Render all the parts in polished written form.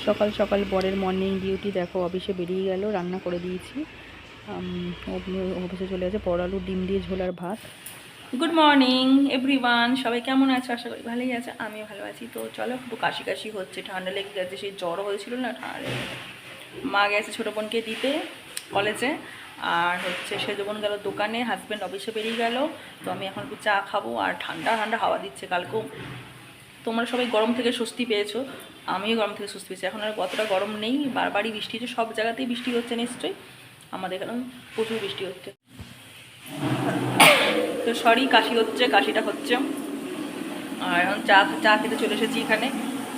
সকাল সকাল বরের মর্নিং ডিউটি দেখো, অফিসে বেরিয়ে গেল, রান্না করে দিয়েছি। অফিসে চলে গেছে, পর আলু ডিম দিয়ে ঝোল আর ভাত। গুড মর্নিং এভরিওয়ান, সবাই কেমন আছে? আশা করি ভালোই আছে, আমিও ভালো আছি। তো চলো, একটু কাশি কাশি হচ্ছে, ঠান্ডা লেগে গেছে, সেই জ্বর হয়েছিল না, ঠান্ডা। মা গেছে ছোটো বোনকে দিতে কলেজে, আর হচ্ছে সেজো বোন গেল দোকানে, হাজব্যান্ড অফিসে বেরিয়ে গেল। তো আমি এখন একটু চা খাবো, আর ঠান্ডা ঠান্ডা হাওয়া দিচ্ছে। কালকেও তোমরা সবাই গরম থেকে স্বস্তি পেয়েছো, আমিও গরম থেকে স্বস্তি পেয়েছি। এখন আর কতটা গরম নেই, বারবারই বৃষ্টি হচ্ছে, সব জায়গাতেই বৃষ্টি হচ্ছে নিশ্চয়ই, আমাদের এখানে প্রচুর বৃষ্টি হচ্ছে। তো সরি, কাশি হচ্ছে, কাশিটা হচ্ছে। আর এখন চা খেতে চলে এসেছি এখানে,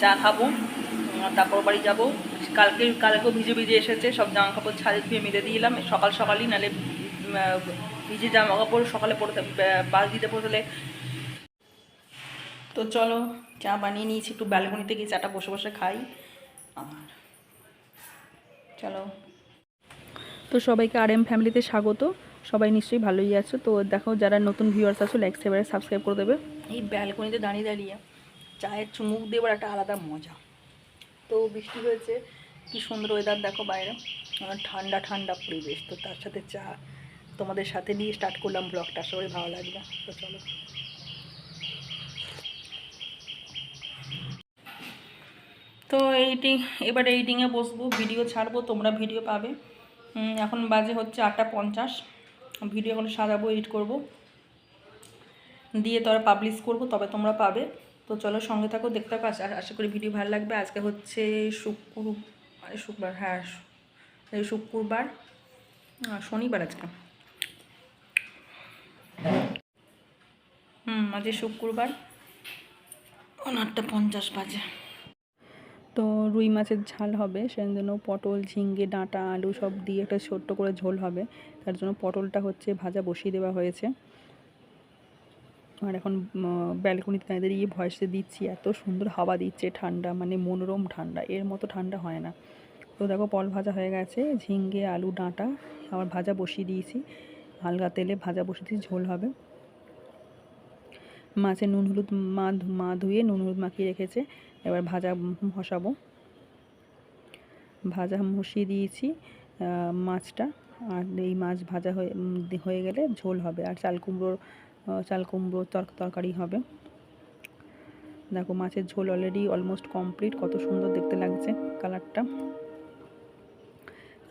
চা খাবো, তারপর বাড়ি যাবো। কালকেও ভিজে ভিজে এসেছে, সব জামা কাপড় ছাদে ধুয়ে মেলে দিলাম সকাল সকালই, নাহলে ভিজে জামা কাপড় সকালে পড়তে বালতিতে পড়লে। তো চলো, চা বানিয়ে নিয়েছি, একটু ব্যালকনিতে গিয়ে চাটা বসে বসে খাই। আর চলো, তো সবাইকে RM ফ্যামিলিতে স্বাগত। সবাই নিশ্চয়ই ভালোই আছো। তো দেখো, যারা নতুন ভিউয়ার্স আছো, লাইক সেভারে সাবস্ক্রাইব করে দেবে। এই ব্যালকনিতে দাঁড়িয়ে দাঁড়িয়ে চায়ের চুমুক দেবার একটা আলাদা মজা। তো বৃষ্টি হয়েছে, কি সুন্দর ওয়েদার দেখো বাইরে, ঠান্ডা ঠান্ডা পরিবেশ। তো তার সাথে চা তোমাদের সাথে নিয়ে স্টার্ট করলাম ব্লগটা, আশা করি ভালো লাগবে। তো চলো, তো এবার এডিটিংয়ে বসবো, ভিডিও ছাড়বো, তোমরা ভিডিও পাবে। এখন বাজে হচ্ছে 8:50, ভিডিও এখন সাজাবো, এডিট করব, দিয়ে তোরা পাবলিশ করব, তবে তোমরা পাবে। তো চলো, সঙ্গে থাকো, দেখতে থাকো, আশা করি ভিডিও ভালো লাগবে। আজকে হচ্ছে শুক্রবার, হ্যাঁ শুক্রবার, শনিবার আজকে, আজকে শুক্রবার, 8:50 বাজে। তো রুই মাছের ঝাল হবে, সেই জন্য পটল, ঝিঙ্গে, ডাঁটা, আলু সব দিয়ে একটা ছোট্ট করে ঝোল হবে। তার জন্য পটলটা হচ্ছে ভাজা বসিয়ে দেওয়া হয়েছে। আর এখন ব্যালকনিতে দাঁড়িয়ে ভয়েসে দিচ্ছি, এত সুন্দর হাওয়া দিচ্ছে, ঠান্ডা, মানে মনোরম ঠান্ডা, এর মতো ঠান্ডা হয় না। তো দেখো, পল ভাজা হয়ে গেছে, ঝিঙ্গে, আলু, ডাঁটা আবার ভাজা বসিয়ে দিয়েছি, হালকা তেলে ভাজা বসিয়ে দিয়েছি, ঝোল হবে। মাছে নুন হলুদ, মা ধুয়ে নুন হলুদ মাখিয়ে রেখেছে, এবার ভাজা বসাবো। ভাজা বসিয়ে দিয়েছি মাছটা, আর এই মাছ ভাজা হয়ে গেলে ঝোল হবে, আর চাল কুমড়োর তরকারি হবে। দেখো, মাছের ঝোল অলরেডি অলমোস্ট কমপ্লিট, কত সুন্দর দেখতে লাগছে কালারটা।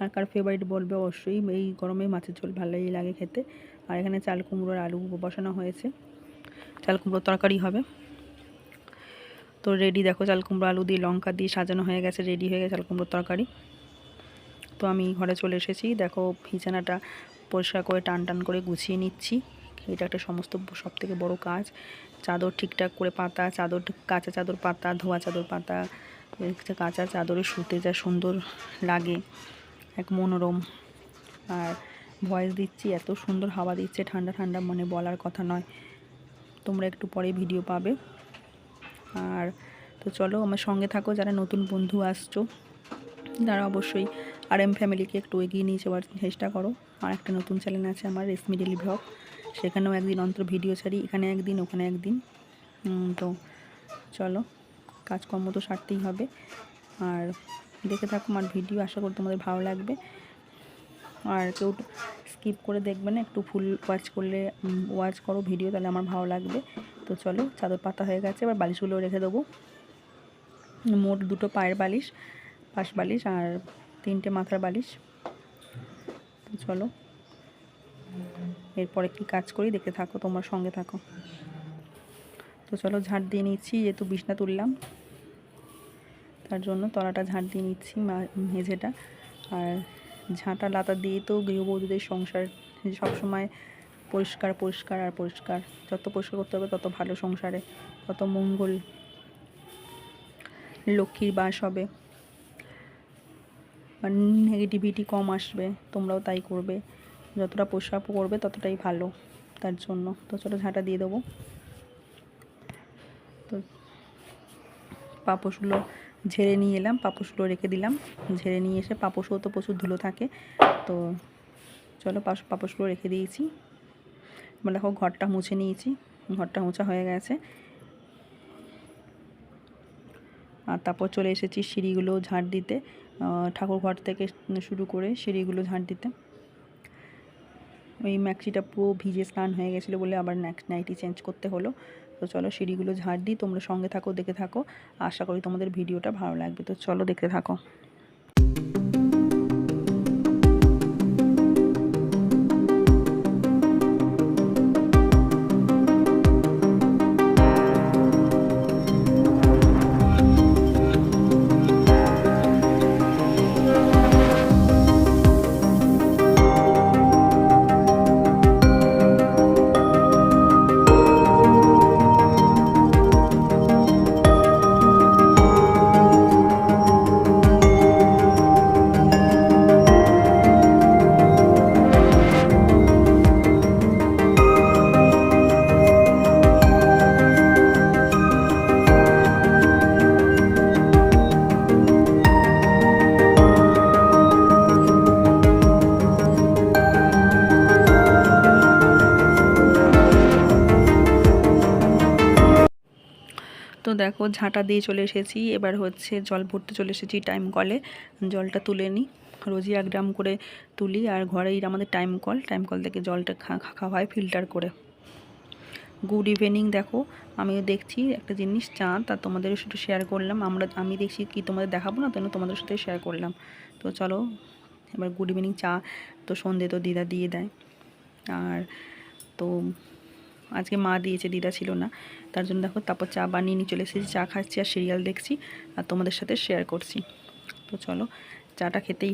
আর কার ফেভারিট বলবে অবশ্যই, এই গরমে মাছের ঝোল ভালোই লাগে খেতে। আর এখানে চাল কুমড়োর আলু বসানো হয়েছে, চাল কুমড়োর তরকারি হবে। তো রেডি, দেখো চাল কুমড়ো আলু দিয়ে লঙ্কা দিয়ে সাজানো হয়ে গেছে, রেডি হয়ে গেছে চাল কুমড়োর তরকারি। তো আমি ঘরে চলে এসেছি, দেখো বিছানাটা পরিষ্কার করে টান করে গুছিয়ে নিচ্ছি। এটা একটা সব থেকে বড় কাজ। চাদর ঠিকঠাক করে পাতা, কাঁচা চাদর পাতা, ধোয়া চাদর পাতা, কাঁচা চাদরে শুতে যা সুন্দর লাগে, এক মনোরম। আর ভয়েস দিচ্ছি, এত সুন্দর হাওয়া দিচ্ছে, ঠান্ডা ঠান্ডা, মানে বলার কথা নয়। তোমরা একটু পরে ভিডিও পাবে। আর তো চলো, আমার সঙ্গে থাকো, যারা নতুন বন্ধু আসছো তারা অবশ্যই RM ফ্যামিলিকে একটু এগিয়ে নিয়ে যাওয়ার চেষ্টা করো। আর একটা নতুন চ্যানেল আছে আমার, রেশমি ডেলি ব্লগ, সেখানেও একদিন অন্তর ভিডিও ছাড়ি, এখানে একদিন ওখানে একদিন। তো চলো, কাজকর্ম তো সারতেই হবে। আর দেখে থাকো আমার ভিডিও, আশা করি তোমাদের ভালো লাগবে। আর কেউ স্কিপ করে দেখবে না, একটু ফুল ওয়াচ করো ভিডিও, তাহলে আমার ভালো লাগবে। তো চলো, চাদর পাতা হয়ে গেছে, এবার বালিশগুলো রেখে দেবো। মোট 2টো পায়ের বালিশ, পাশ বালিশ, আর 3টে মাথার বালিশ। তো চলো, এরপরে কি কাজ করি দেখতে থাকো, তোমার সঙ্গে থাকো। তো চলো, ঝাড় দিয়ে নিচ্ছি, যেহেতু বিছনা তুললাম তার জন্য তলাটা ঝাড় দিয়ে নিচ্ছি, মেঝেটা। আর ঝাঁটা লাতা দিয়ে তো গৃহবধূদের সংসার সবসময় পরিষ্কার পরিষ্কার আর পরিষ্কার, যত পরিষ্কার করতে হবে তত ভালো, সংসারে তত মঙ্গল, লক্ষ্মীর বাস হবে, আর নেগেটিভিটি কম আসবে। তোমরাও তাই করবে, যতটা পরিষ্কার করবে ততটাই ভালো, তার জন্য। তো চলো, ঝাঁটা দিয়ে দেবো। তো পাপোশগুলো ঝেড়ে নিয়ে এলাম, পাপোশগুলো রেখে দিলাম, ঝেড়ে নিয়ে এসে, পাপোশও তো প্রচুর ধুলো থাকে। তো চলো, পাপোশগুলো রেখে দিয়েছি। এবার দেখো, ঘরটা মুছে নিয়েছি, ঘরটা মোছা হয়ে গেছে। আর তারপর চলে এসেছি সিঁড়িগুলো ঝাঁট দিতে, ঠাকুর ঘর থেকে শুরু করে সিঁড়িগুলো ঝাঁট দিতে। ওই ম্যাক্সিটা পুরো ভিজে স্নান হয়ে গেছিলো বলে আবার নাইটি চেঞ্জ করতে হলো। তো চলো সিঁড়িগুলো ঝাঁট দিই, তোমরা সঙ্গে থাকো, দেখে থাকো, আশা করি তোমাদের ভিডিওটা ভালো লাগবে। তো চলো দেখতে থাকো। তো দেখো ঝাঁটা দিয়ে চলে এসেছি, এবার হচ্ছে জল ভরতে চলে এসেছি টাইম কলে। জলটা তুলে নিই, রোজই 1 ড্রাম করে তুলি, আর ঘরেই আমাদের টাইম কল থেকে জলটা খাওয়া হয় ফিল্টার করে। Good evening. দেখো আমিও দেখছি একটা জিনিস, চাঁদ, আর তোমাদের একটু শেয়ার করলাম। আমি দেখছি কি তোমাদের দেখাবো না, তেন তোমাদের সাথে শেয়ার করলাম। তো চলো এবার গুড ইভিনিং। চা তো সন্ধে তো দিদা দিয়ে দেয়, আর তো আজকে মা দিয়েছে, দিদা ছিল না, তার জন্য দেখো তারপর চা বানিয়ে নিয়ে চলে এসেছি, চা খাচ্ছি আর সিরিয়াল দেখছি আর তোমাদের সাথে শেয়ার করছি। তো চলো চাটা খেতেই